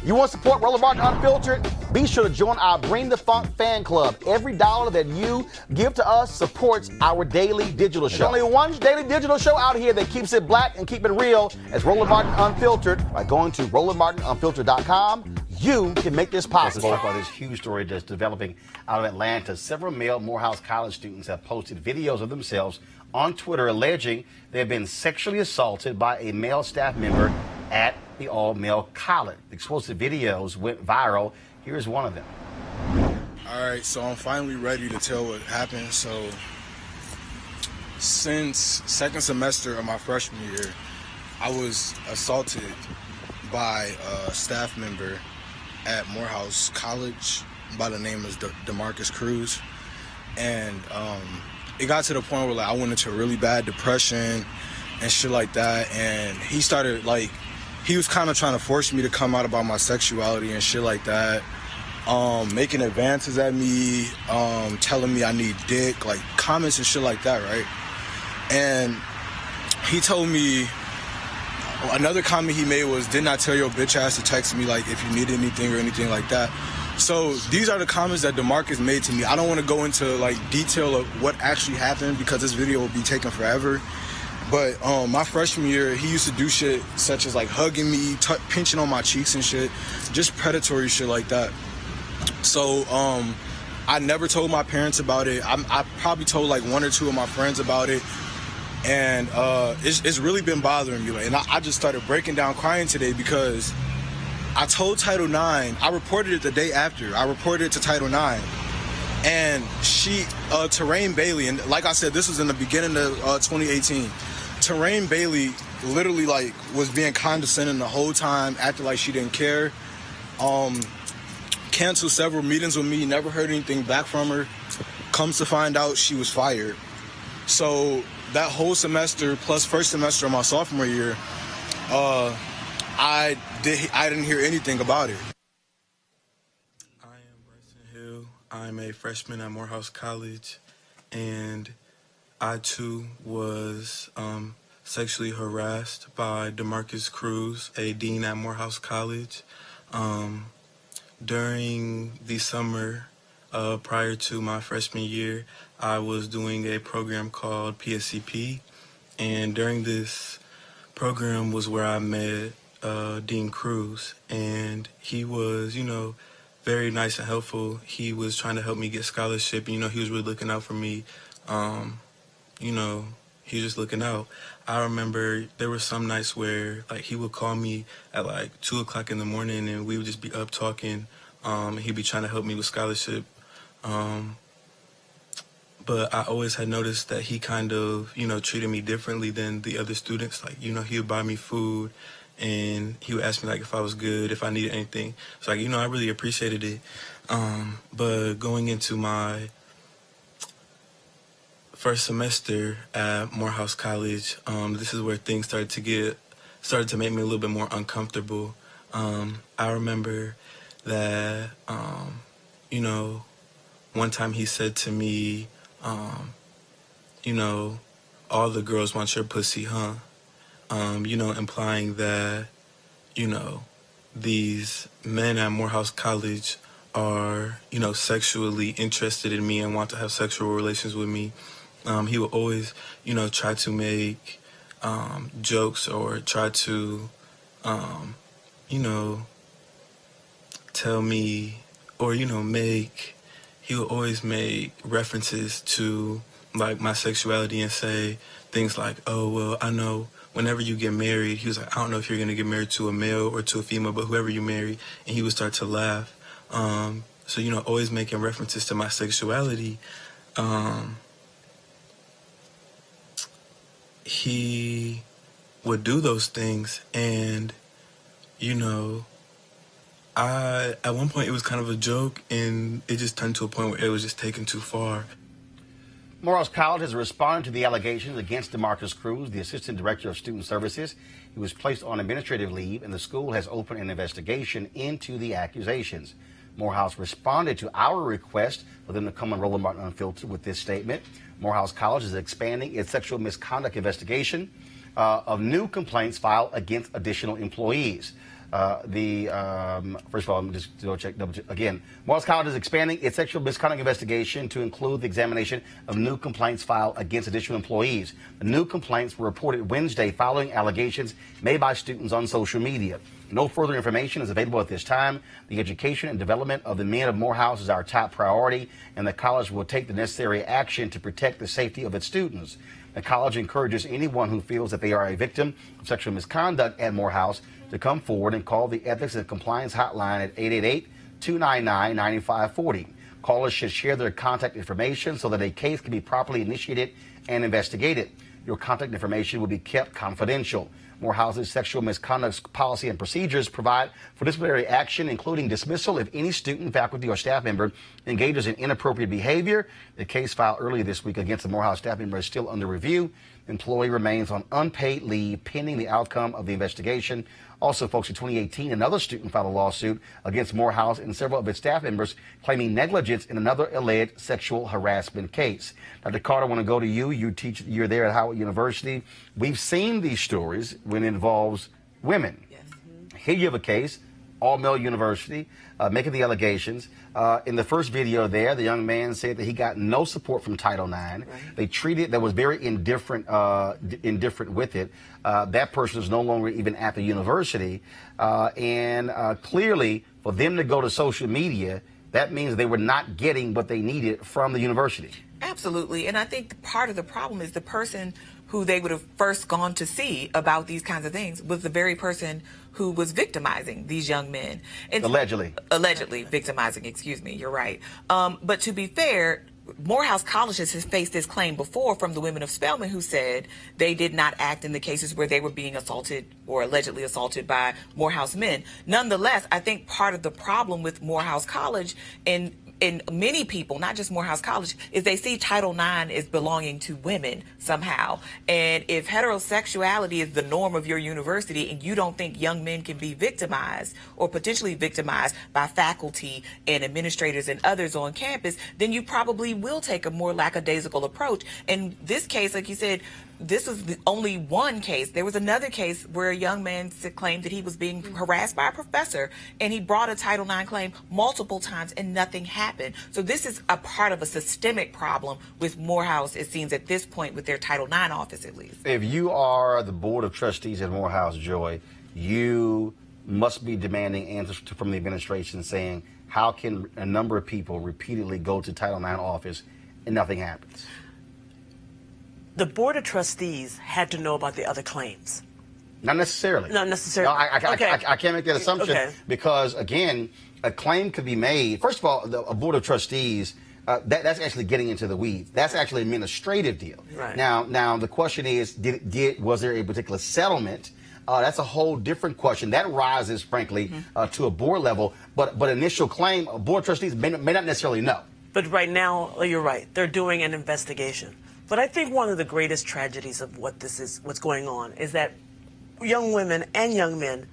You want to support Roland Martin Unfiltered? Be sure to join our Bring the Funk fan club. Every dollar that you give to us supports our daily digital show. There's only one daily digital show out here that keeps it black and keep it real as Roland Martin Unfiltered. By going to RolandMartinUnfiltered.com, you can make this possible. Let's talk about this huge story that's developing out of Atlanta. Several male Morehouse College students have posted videos of themselves on Twitter alleging they have been sexually assaulted by a male staff member at the all-male college. The explosive videos went viral. Here's one of them. All right, so I'm finally ready to tell what happened. So since second semester of my freshman year, I was assaulted by a staff member at Morehouse College by the name of DeMarcus Crews. And it got to the point where like I went into a really bad depression and shit like that. And he started like, he was kind of trying to force me to come out about my sexuality and shit like that. Making advances at me, telling me I need dick, like comments and shit like that, right? And he told me, another comment he made was, didn't I tell your bitch ass to text me like if you need anything or anything like that? So these are the comments that DeMarcus made to me. I don't want to go into like detail of what actually happened because this video will be taken forever. But my freshman year, he used to do shit such as like hugging me, pinching on my cheeks and shit, just predatory shit like that. So I never told my parents about it. I probably told like one or two of my friends about it. And it's really been bothering me. And I just started breaking down crying today because I told Title IX, I reported it the day after. I reported it to Title IX. And Terrain Bailey, and like I said, this was in the beginning of 2018. Terrain Bailey literally like was being condescending the whole time, acting like she didn't care. Canceled several meetings with me, never heard anything back from her. Comes to find out she was fired. So that whole semester plus first semester of my sophomore year, I didn't hear anything about it. I am Bryson Hill. I'm a freshman at Morehouse College, and I too was sexually harassed by DeMarcus Crews, a dean at Morehouse College. During the summer prior to my freshman year, I was doing a program called PSCP, and during this program was where I met Dean Crews, and he was, very nice and helpful. He was trying to help me get scholarship, and, he was really looking out for me. He was just looking out. I remember there were some nights where, like, he would call me at, like, 2 o'clock in the morning, and we would just be up talking. He'd be trying to help me with scholarship. But I always had noticed that he kind of, treated me differently than the other students. Like, he would buy me food, and he would ask me, like, if I was good, if I needed anything. So, like, I really appreciated it. But going into my first semester at Morehouse College, this is where things started to make me a little bit more uncomfortable. I remember that, one time he said to me, all the girls want your pussy, huh? Implying that, these men at Morehouse College are, sexually interested in me and want to have sexual relations with me. He would always, try to make jokes or try to, tell me or, he would always make references to, like, my sexuality and say things like, oh, well, I know whenever you get married, he was like, I don't know if you're going to get married to a male or to a female, but whoever you marry, and he would start to laugh. So, always making references to my sexuality. He would do those things, and, at one point it was kind of a joke, and it just turned to a point where it was just taken too far. Morehouse College has responded to the allegations against DeMarcus Crews, the Assistant Director of Student Services. He was placed on administrative leave, and the school has opened an investigation into the accusations. Morehouse responded to our request for them to come on Roland Martin Unfiltered with this statement. Morehouse College is expanding its sexual misconduct investigation of new complaints filed against additional employees. First of all, let me just double check again. Morehouse College is expanding its sexual misconduct investigation to include the examination of new complaints filed against additional employees. The new complaints were reported Wednesday following allegations made by students on social media. No further information is available at this time. The education and development of the men of Morehouse is our top priority, and the college will take the necessary action to protect the safety of its students. The college encourages anyone who feels that they are a victim of sexual misconduct at Morehouse to come forward and call the Ethics and Compliance Hotline at 888-299-9540. Callers should share their contact information so that a case can be properly initiated and investigated. Your contact information will be kept confidential. Morehouse's sexual misconduct policy and procedures provide for disciplinary action, including dismissal if any student, faculty, or staff member engages in inappropriate behavior. The case filed earlier this week against the Morehouse staff member is still under review. The employee remains on unpaid leave pending the outcome of the investigation. Also, folks, in 2018, another student filed a lawsuit against Morehouse and several of its staff members, claiming negligence in another alleged sexual harassment case. Dr. Carter, I want to go to you. You're there at Howard University. We've seen these stories when it involves women. Yes. Here you have a case, all-male university, making the allegations. In the first video there, the young man said that he got no support from Title IX. Right. They treated, that was very indifferent with it. That person is no longer even at the university. And clearly, for them to go to social media, that means they were not getting what they needed from the university. Absolutely. And I think part of the problem is the person who they would have first gone to see about these kinds of things was the very person who was victimizing these young men. And Allegedly victimizing, excuse me, you're right. But to be fair, Morehouse College has faced this claim before from the women of Spelman who said they did not act in the cases where they were being assaulted or allegedly assaulted by Morehouse men. Nonetheless, I think part of the problem with Morehouse College and many people, not just Morehouse College, is they see Title IX as belonging to women somehow. And if heterosexuality is the norm of your university and you don't think young men can be victimized or potentially victimized by faculty and administrators and others on campus, then you probably will take a more lackadaisical approach. In this case, like you said, this was the only one case. There was another case where a young man claimed that he was being harassed by a professor, and he brought a Title IX claim multiple times, and nothing happened. So this is a part of a systemic problem with Morehouse, it seems, at this point, with their Title IX office, at least. If you are the board of trustees at Morehouse, Joy, you must be demanding answers from the administration saying, how can a number of people repeatedly go to Title IX office and nothing happens? The Board of Trustees had to know about the other claims. Not necessarily. Not necessarily. No, I can't make that assumption because, again, a claim could be made. First of all, a Board of Trustees, that's actually getting into the weeds. That's actually an administrative deal. Right. Now the question is, was there a particular settlement? That's a whole different question. That rises, frankly, to a board level. But initial claim, a Board of Trustees may not necessarily know. But right now, you're right. They're doing an investigation. But I think one of the greatest tragedies of what's going on is that young women and young men,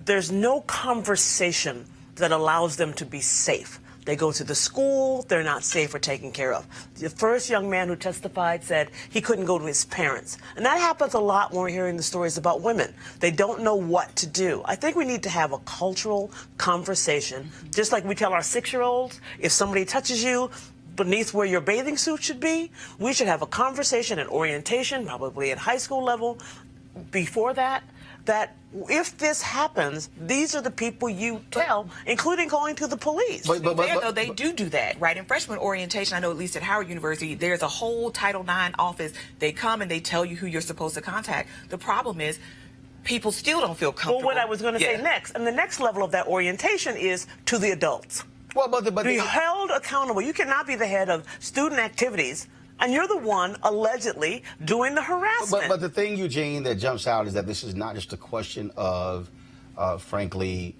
there's no conversation that allows them to be safe. They go to the school, they're not safe or taken care of. The first young man who testified said he couldn't go to his parents. And that happens a lot when we're hearing the stories about women. They don't know what to do. I think we need to have a cultural conversation, just like we tell our 6-year-olds, if somebody touches you beneath where your bathing suit should be, we should have a conversation at orientation, probably at high school level, before that if this happens, these are the people you tell, including calling to the police. But they do that, right? In freshman orientation, I know at least at Howard University, there's a whole Title IX office. They come and they tell you who you're supposed to contact. The problem is people still don't feel comfortable. Well, what I was going to say next, and the next level of that orientation is to the adults. Well, but be held accountable. You cannot be the head of student activities, and you're the one allegedly doing the harassment. But the thing, Eugene, that jumps out is that this is not just a question of, frankly,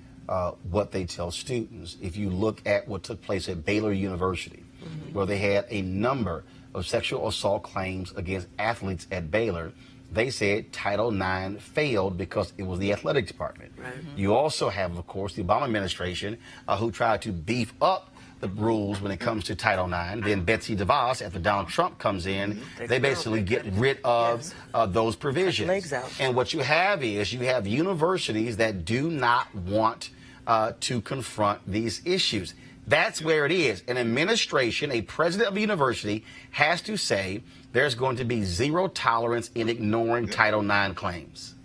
what they tell students. If you look at what took place at Baylor University, where they had a number of sexual assault claims against athletes at Baylor, they said Title IX failed because it was the athletic department. Right. You also have, of course, the Obama administration who tried to beef up the rules when it comes to Title IX. Then Betsy DeVos, after Donald Trump comes in, they basically get rid of those provisions. Legs out. And what you have is you have universities that do not want to confront these issues. That's where it is. An administration, a president of a university, has to say there's going to be zero tolerance in ignoring Title IX claims.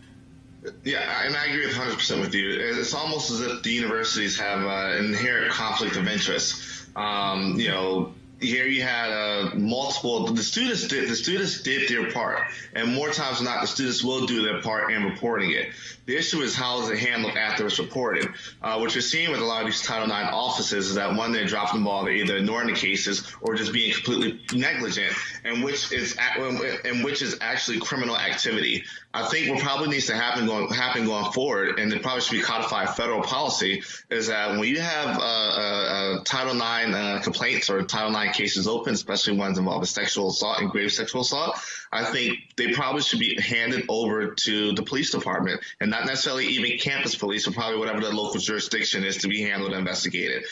Yeah, and I agree 100% with you. It's almost as if the universities have an inherent conflict of interest. You know, here you had the students did their part, and more times than not, the students will do their part in reporting it. The issue is how is it handled after it's reported. What you're seeing with a lot of these Title IX offices is that when they're dropping the ball, they're either ignoring the cases or just being completely negligent, and which is actually criminal activity. I think what probably needs to happen going forward, and it probably should be codified federal policy, is that when you have Title IX complaints or Title IX cases open, especially ones involving sexual assault and grave sexual assault, I think they probably should be handed over to the police department, and not necessarily even campus police, or probably whatever the local jurisdiction is to be handled and investigated.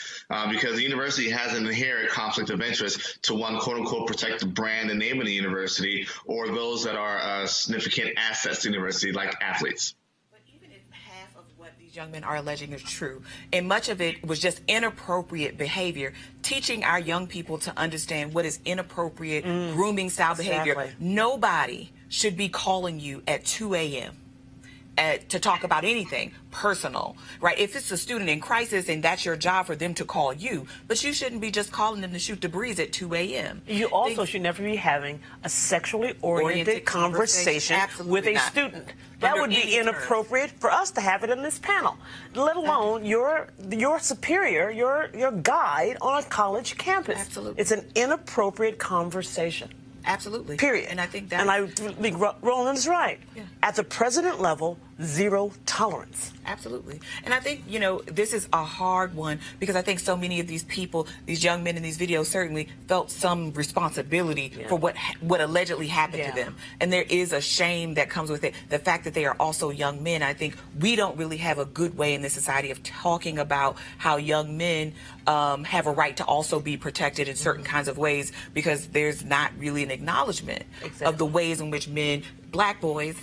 Because the university has an inherent conflict of interest to, one, quote unquote, protect the brand and name of the university, or those that are significant assets to the university, like athletes. But even if half of what these young men are alleging is true, and much of it was just inappropriate behavior, teaching our young people to understand what is inappropriate grooming style behavior. Nobody should be calling you at 2 a.m. To talk about anything personal, right? If it's a student in crisis and that's your job for them to call you, but you shouldn't be just calling them to shoot the breeze at 2 a.m. You also should never be having a sexually oriented conversation with a student. That would be inappropriate for us to have it in this panel, let alone your superior, your guide on a college campus. Absolutely. It's an inappropriate conversation. Absolutely. Period. And I think that. And I think Roland is right. Yeah. At the president level, zero tolerance. Absolutely. And I think, you know, this is a hard one because I think so many of these people, these young men in these videos, certainly felt some responsibility for what allegedly happened to them. And there is a shame that comes with it. The fact that they are also young men, I think we don't really have a good way in this society of talking about how young men have a right to also be protected in certain kinds of ways, because there's not really an acknowledgement of the ways in which men, black boys,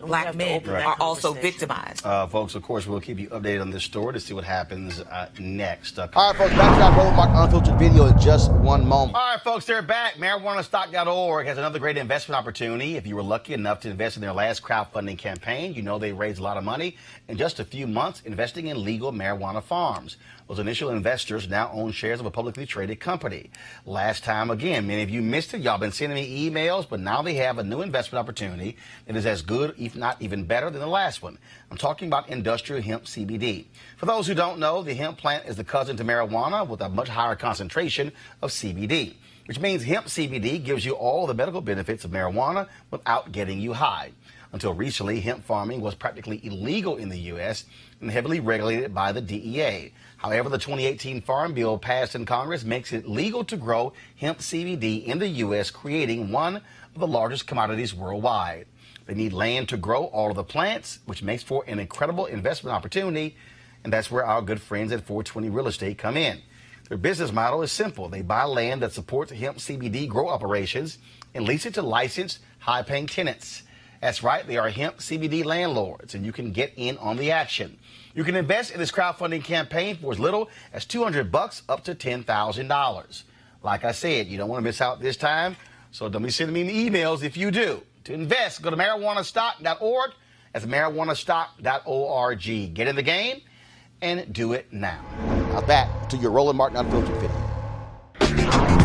black men are also victimized. Folks, of course, we'll keep you updated on this story to see what happens next. All right, folks, back to our Roland Mark Unfiltered video in just one moment. All right, folks, they're back. MarijuanaStock.org has another great investment opportunity. If you were lucky enough to invest in their last crowdfunding campaign, you know they raised a lot of money in just a few months investing in legal marijuana farms. Those initial investors now own shares of a publicly traded company. Last time, again, many of you missed it. Y'all been sending me emails, but now they have a new investment opportunity that is as good, if not even better, than the last one. I'm talking about industrial hemp CBD. For those who don't know, the hemp plant is the cousin to marijuana with a much higher concentration of CBD, which means hemp CBD gives you all the medical benefits of marijuana without getting you high. Until recently, hemp farming was practically illegal in the U.S. and heavily regulated by the DEA. However, the 2018 Farm Bill passed in Congress makes it legal to grow hemp CBD in the U.S., creating one of the largest commodities worldwide. They need land to grow all of the plants, which makes for an incredible investment opportunity, and that's where our good friends at 420 Real Estate come in. Their business model is simple. They buy land that supports hemp CBD grow operations and lease it to licensed, high-paying tenants. That's right, they are hemp CBD landlords, and you can get in on the action. You can invest in this crowdfunding campaign for as little as $200 up to $10,000. Like I said, you don't want to miss out this time, so don't be sending me emails if you do. To invest, go to marijuanastock.org. That's marijuanastock.org. Get in the game and do it now. Now back to your Roland Martin Unfiltered video.